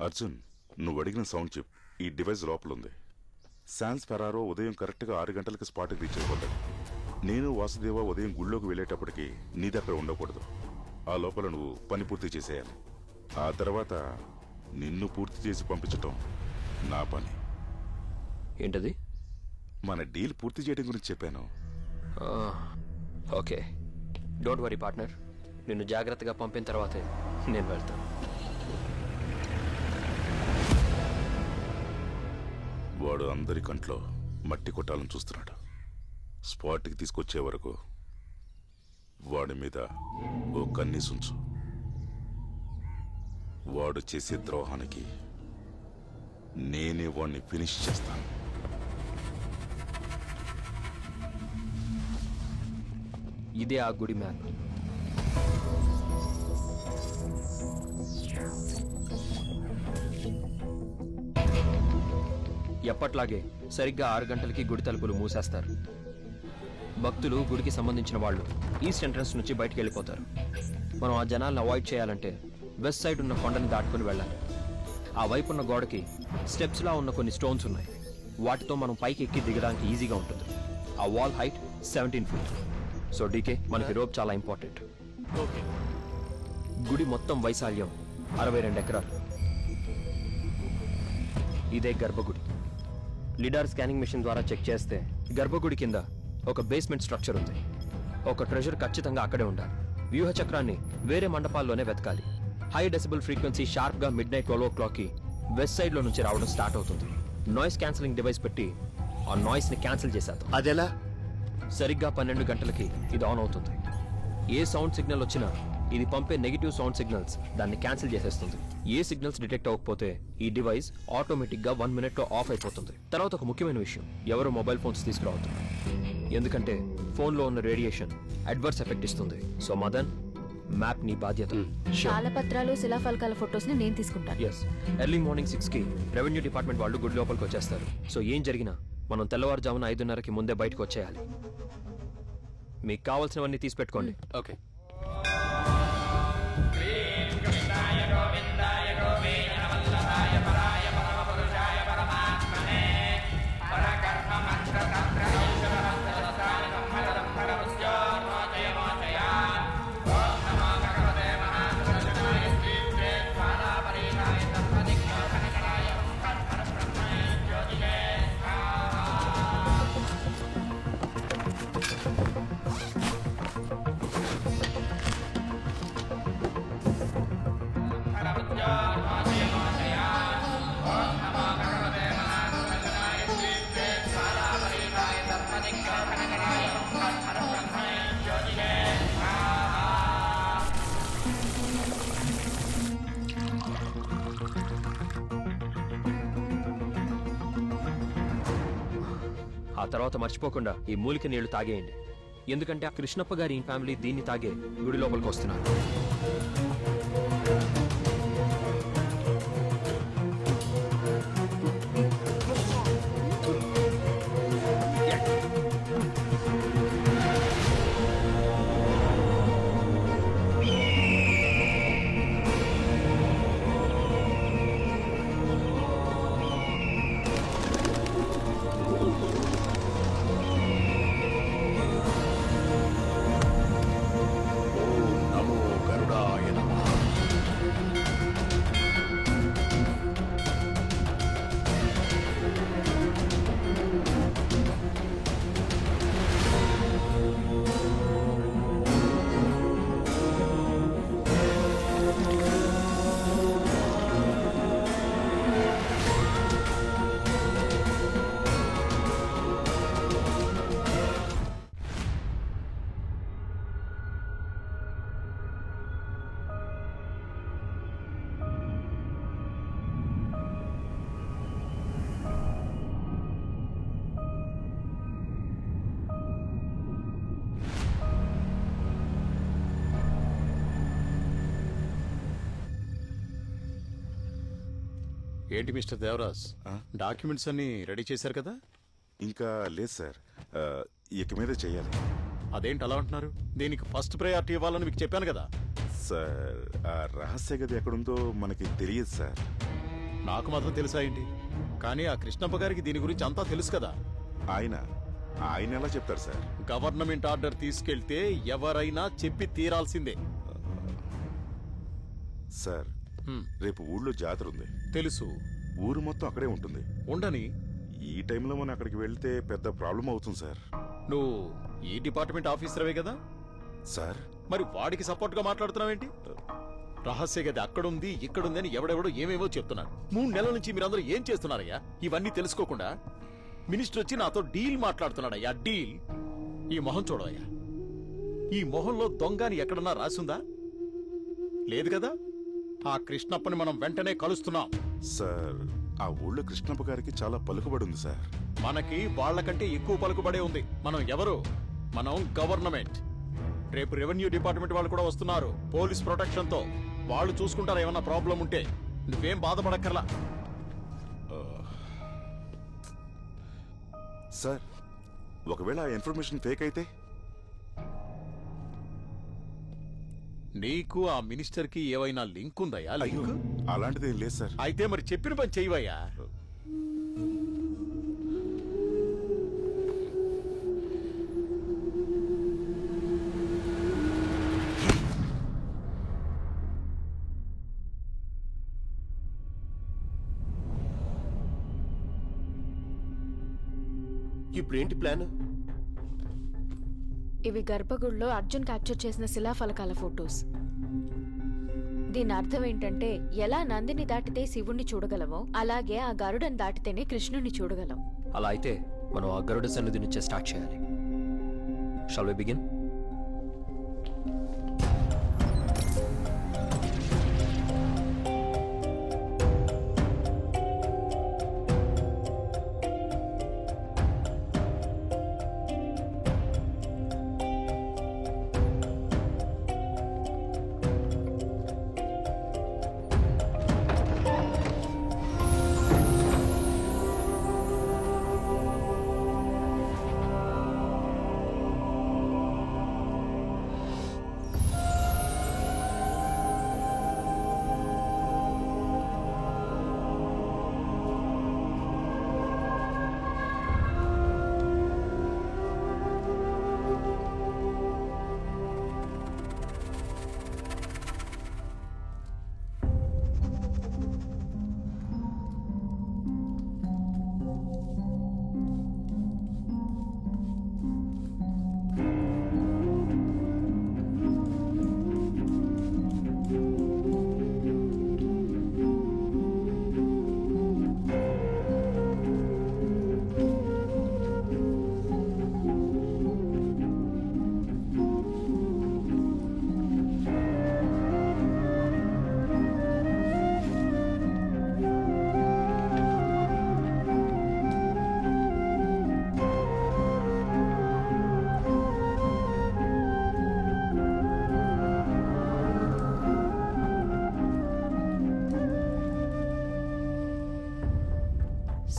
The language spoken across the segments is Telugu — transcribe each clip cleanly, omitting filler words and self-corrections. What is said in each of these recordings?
అర్జున్, నువ్వు అడిగిన సౌండ్ చిప్ ఈ డివైస్ లోపల ఉంది. శాన్స్ ఫెరారో ఉదయం కరెక్ట్గా 6 గంటలకి స్పాట్కి రీచ్ అయిపోతాడు. నేను వాసుదేవ ఉదయం గుళ్ళోకి వెళ్ళేటప్పటికి నీ దగ్గర ఉండకూడదు. ఆ లోపల నువ్వు పని పూర్తి చేసేయాలి. ఆ తర్వాత నిన్ను పూర్తి చేసి పంపించటం నా పని. ఏంటది? మన డీల్ పూర్తి చేయడం గురించి చెప్పాను. Okay, don't worry partner. నిన్ను జాగ్రత్తగా పంపిన తర్వాతే నేను వెళ్తాను. వాడు అందరి కంట్లో మట్టి కొట్టాలని చూస్తున్నాడు. స్పాట్కి తీసుకొచ్చే వరకు వాడి మీద ఓ కన్నీసుంచు. వాడు చేసే ద్రోహానికి నేనే వాడిని ఫినిష్ చేస్తాను. ఇదే ఆ గుడి మ్యాప్. ఎప్పట్లాగే సరిగ్గా 6 గంటలకి గుడి తలుపులు మూసేస్తారు. భక్తులు గుడికి సంబంధించిన వాళ్ళు ఈస్ట్ ఎంట్రన్స్ నుంచి బయటికి వెళ్ళిపోతారు. మనం ఆ జనాలను అవాయిడ్ చేయాలంటే వెస్ట్ సైడ్ ఉన్న కొండని దాటుకుని వెళ్ళాలి. ఆ వైపు ఉన్న గోడకి స్టెప్స్లా ఉన్న కొన్ని స్టోన్స్ ఉన్నాయి. వాటితో మనం పైకి ఎక్కి దిగడానికి ఈజీగా ఉంటుంది. ఆ wall height 17 feet. So DK, మనకి రోప్ చాలా ఇంపార్టెంట్. గుడి మొత్తం వైశాల్యం 62 ఎకరాలు. ఇదే గర్భగుడి. లిడార్ స్కానింగ్ మిషన్ ద్వారా చెక్ చేస్తే గర్భగుడి కింద ఒక బేస్మెంట్ స్ట్రక్చర్ ఉంది. ఒక ట్రెజర్ ఖచ్చితంగా అక్కడే ఉండాలి. వ్యూహ చక్రాన్ని వేరే మండపాల్లోనే వెతకాలి. హై డెసిబుల్ ఫ్రీక్వెన్సీ షార్ప్గా midnight 12 o'clockకి వెస్ట్ సైడ్లో నుంచి రావడం స్టార్ట్ అవుతుంది. నాయిస్ క్యాన్సిలింగ్ డివైస్ పెట్టి ఆ నాయిస్ని క్యాన్సిల్ చేసేద్దాం. అదెలా? సరిగ్గా 12 గంటలకి ఇది ఆన్ అవుతుంది. ఏ సౌండ్ సిగ్నల్ వచ్చినా ఇది పంపే నెగిటివ్ సౌండ్ సిగ్నల్స్ దాన్ని క్యాన్సిల్ చేసేస్తుంది. ఏ సిగ్నల్స్ డిటెక్ట్ అవ్వకపోతే ఈ డివైస్ ఆటోమేటిక్గా 1 minute ఆఫ్ అయిపోతుంది. తర్వాత ఒక ముఖ్యమైన విషయం, ఎవరు మొబైల్ ఫోన్స్ తీసుకురావద్దు. ఎందుకంటే ఫోన్లో ఉన్న రేడియేషన్ అడ్వర్స్ ఎఫెక్ట్ ఇస్తుంది. సో మదన్, మ్యాప్ నీ బాధ్యత. శాలపత్రాలు, శిలాఫలకాల ఫొటోస్ ని నేను తీసుకుంటాను. ఎస్, ఎర్లీ మార్నింగ్ 6కి రెవెన్యూ డిపార్ట్మెంట్ వాళ్ళు గుడి లోపలికి వచ్చేస్తారు. సో ఏం జరిగినా మనం తెల్లవారుజామున 5:30కి ముందే బయటకు వచ్చేయాలి. మీకు కావాల్సినవన్నీ తీసి పెట్టుకోండి. ఓకే. ఆ తర్వాత మర్చిపోకుండా ఈ మూలిక నీళ్లు తాగేయండి. ఎందుకంటే ఆ కృష్ణప్ప గారి ఫ్యామిలీ దీన్ని తాగే గుడి లోపలికి వస్తున్నారు. ఏంటి మిస్టర్ దేవరాజ్, డాక్యుమెంట్స్ అన్ని రెడీ చేశారు కదా? ఇంకా లేదు సార్, ఇక మీద చెయ్యాలి. అదేంటి అలా అంటున్నారు? దీనికి ఫస్ట్ ప్రయారిటీ ఇవ్వాలని మీకు చెప్పాను కదా. సార్, ఆ రహస్య గది ఎక్కడుందో మనకి తెలియదు సార్. నాకు మాత్రం తెలుసా ఏంటి? కానీ ఆ కృష్ణప్ప గారికి దీని గురించి అంతా తెలుసు కదా. ఆయన ఎలా చెప్తారు సార్? గవర్నమెంట్ ఆర్డర్ తీసుకెళ్తే ఎవరైనా చెప్పి తీరాల్సిందే. సార్ హ్మ్, రేపు ఊళ్ళో జాతర ఉంది. తెలుసు. ఊరు మొత్తం అక్కడే ఉంటుంది. ఉండని. ఈ టైంలో మనం అక్కడికి వెళ్తే పెద్ద ప్రాబ్లం అవుతుంది సార్. నువ్వు ఈ డిపార్ట్మెంట్ ఆఫీసర్వే కదా, సార్ మరి వాడికి సపోర్ట్ గా మాట్లాడుతున్నావేంటి? రహస్య గది అక్కడుంది ఇక్కడుంది అని ఎవడెవడో ఏమేమో చెప్తున్నారు. 3 నెలల నుంచి మీరందరూ ఏం చేస్తున్నారయ్యా ఇవన్నీ తెలుసుకోకుండా? మినిస్టర్ వచ్చి నాతో డీల్ మాట్లాడుతున్నాడయ్యా, డీల్. ఈ మొహం చూడవయ్యా, ఈ మొహంలో దొంగ అని ఎక్కడన్నా రాసుందా? లేదు కదా. ఆ కృష్ణప్పని మనం వెంటనే కలుస్తున్నాం. సార్ ఆ ఊళ్ళో కృష్ణప్ప గారికి చాలా పలుకుబడి ఉంది సార్. మనకి వాళ్ళకంటే ఎక్కువ పలుకుబడే ఉంది. మనం ఎవరు? మనం గవర్నమెంట్. రేపు రెవెన్యూ డిపార్ట్మెంట్ వాళ్ళు కూడా వస్తున్నారు పోలీస్ ప్రొటెక్షన్ తో. వాళ్ళు చూసుకుంటారు ఏమన్నా ప్రాబ్లం ఉంటే. నువ్వేం బాధపడక్కర్లా. సార్ ఒకవేళ ఆ ఇన్ఫర్మేషన్ ఫేక్ అయితే? నీకు ఆ మినిస్టర్ కి ఏవైనా లింక్ ఉందయ్యా? అయ్యో లింక్ అలాంటిదేం లేదు సార్. అయితే మరి చెప్పిన పని చెయ్యవయ్యా. ఇప్పుడేంటి ప్లాన్? ఇవి గర్భగుడిలో అర్జున్ క్యాప్చర్ చేసిన శిలాఫలకాల ఫొటోస్. దీని అర్థం ఏంటంటే ఎలా నందిని దాటితే శివుణ్ణి చూడగలమో అలాగే ఆ గరుడని దాటితేనే కృష్ణుణ్ణి చూడగలం. అలా అయితే మనం ఆ గరుడ సన్నిధి నుంచే స్టార్ట్ చేయాలి. Shall we begin?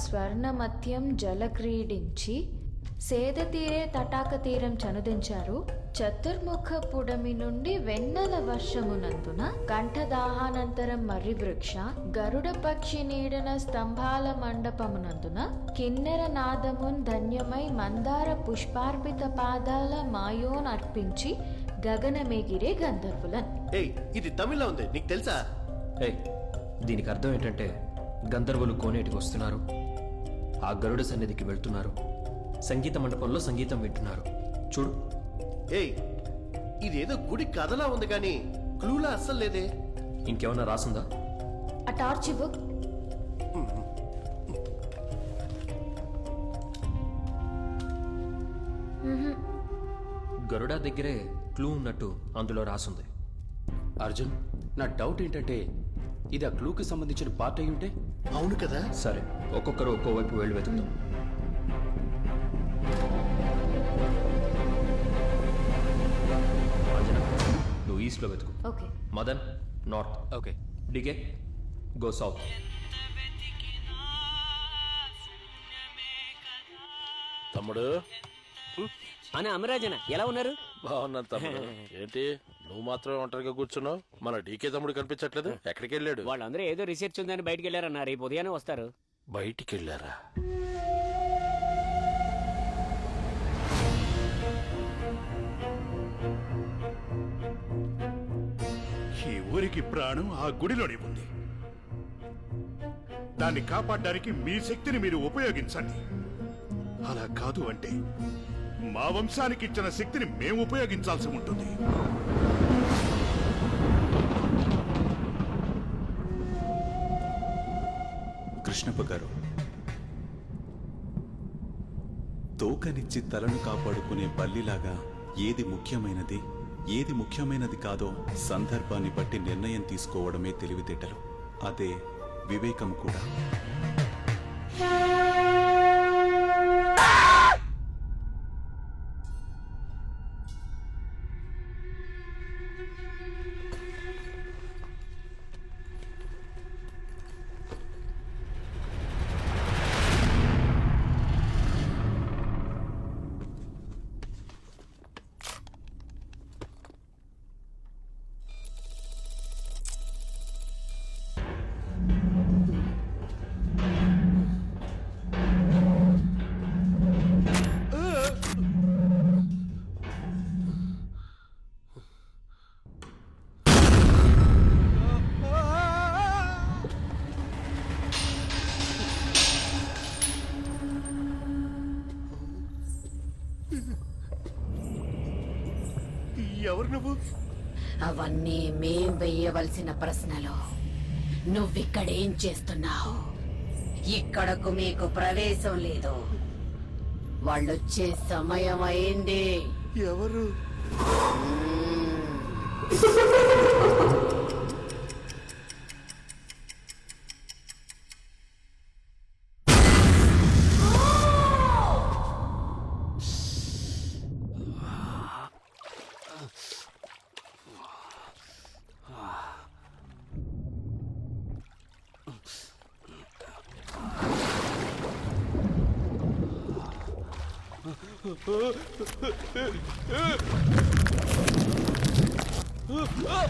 స్వర్ణమత్యం జలక్రీడించి సేదతీరే తటాక తీరం చనుదించారు. చతుర్ముఖ పుడమి నుండి వెన్నెల వర్షమునందున కంఠదాహానంతరం మర్రి వృక్ష గరుడ పక్షి నీడన స్తంభాల మండపమునందున కిన్నెర నాదమున్ ధన్యమై మందార పుష్పార్పిత పాదాల మాయోన్ అర్పించి గగనమేగిరే గంధర్వులన్. ఏయ్, ఇది తమిళ్లో ఉంది, నీకు తెలుసా? ఏ దీనికి అర్థం ఏంటంటే గంధర్వులు కోనేటికి వస్తున్నారు, ఆ గరుడ సన్నిధికి వెళ్తున్నారు, సంగీత మండపంలో సంగీతం వింటున్నారు. చూడు. ఏయ్, ఇదేదో గుడి కథలా ఉంది కానీ క్లూలా అస్సలు లేదే. ఇంకేమన్నా రాసుందా? ఆ టార్చ్ ఇవ్వు. గరుడ దగ్గరే క్లూ ఉన్నట్టు అందులో రాసుంది. అర్జున్, నా డౌట్ ఏంటంటే ఇది ఆ క్లూకి సంబంధించిన పార్ట్ అయి ఉంటే? అవును కదా. సరే, ఒక్కొక్కరు ఒక్కో వైపు వెళ్ళి వెతుకుతాం. అంజనా, నువ్వు ఈస్ట్లో వెతుకు. Okay. Madan north. Okay. DK go south. తమ్ముడు, అన్న అమరాజన ఎలా ఉన్నారు? బాగున్నాను తమ్ముడు. ఏంటి నువ్వు మాత్రమే ఒంటరిగా కూర్చున్నావు? మన డీకే తమ్ముడు కనిపించట్లేదు, ఎక్కడికి వెళ్ళాడు? వాళ్ళందరూ ఏదో రీసెర్చ్ ఉందని బయటికి వెళ్ళారన్న, రేపు ఉదయాన్నే వస్తారు. బయటికి వెళ్ళారా? ఈ ఊరికి ప్రాణం ఆ గుడిలోనే ఉంది. దాన్ని కాపాడడానికి మీ శక్తిని మీరు ఉపయోగించండి. అలా కాదు అంటే మా వంశానికి ఇచ్చిన శక్తిని మేము ఉపయోగించాల్సి ఉంటుంది. కృష్ణప్ప గారు, తోకనిచ్చి తలను కాపాడుకునే బల్లిలాగా ఏది ముఖ్యమైనది కాదో సందర్భాన్ని బట్టి నిర్ణయం తీసుకోవడమే తెలివితేటలు. అదే వివేకం కూడా. ఎవరు నువ్వు? అవన్నీ మేం వెయ్యవలసిన ప్రశ్నలు. నువ్విక్కడేం చేస్తున్నావు? ఇక్కడకు మీకు ప్రవేశం లేదు. వాళ్ళొచ్చే సమయం అయింది. ఎవరు? ఆ